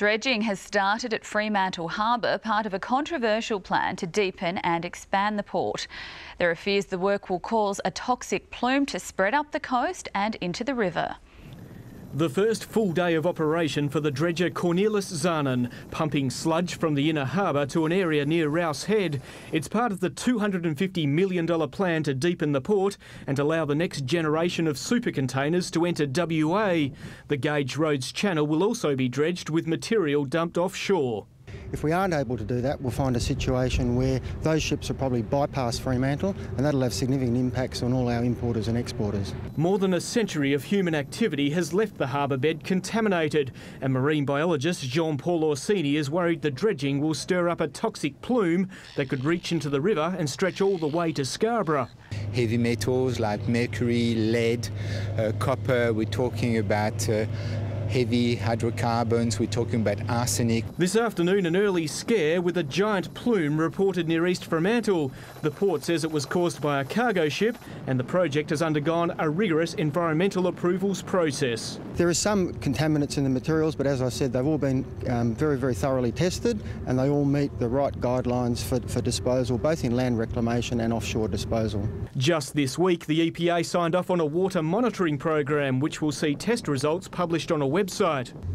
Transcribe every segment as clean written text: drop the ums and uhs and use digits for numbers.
Dredging has started at Fremantle Harbour, part of a controversial plan to deepen and expand the port. There are fears the work will cause a toxic plume to spread up the coast and into the river. The first full day of operation for the dredger Cornelis Zanen, pumping sludge from the inner harbour to an area near Rouse Head. It's part of the $250 million plan to deepen the port and allow the next generation of super containers to enter WA. The Gage Roads channel will also be dredged with material dumped offshore. If we aren't able to do that, we'll find a situation where those ships will probably bypass Fremantle, and that'll have significant impacts on all our importers and exporters. More than a century of human activity has left the harbour bed contaminated, and marine biologist Jean-Paul Orsini is worried the dredging will stir up a toxic plume that could reach into the river and stretch all the way to Scarborough. Heavy metals like mercury, lead, copper, we're talking about heavy hydrocarbons, we're talking about arsenic. This afternoon, an early scare with a giant plume reported near East Fremantle. The port says it was caused by a cargo ship, and the project has undergone a rigorous environmental approvals process. There are some contaminants in the materials, but as I said, they've all been very, very thoroughly tested, and they all meet the right guidelines for disposal, both in land reclamation and offshore disposal. Just this week, the EPA signed off on a water monitoring program, which will see test results published on a website.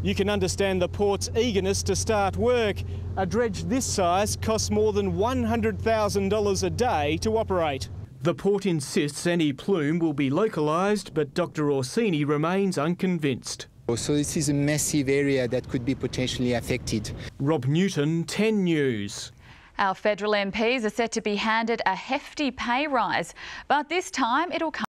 You can understand the port's eagerness to start work. A dredge this size costs more than $100,000 a day to operate. The port insists any plume will be localised, but Dr Orsini remains unconvinced. So this is a massive area that could be potentially affected. Rob Newton, 10 News. Our federal MPs are set to be handed a hefty pay rise, but this time it'll come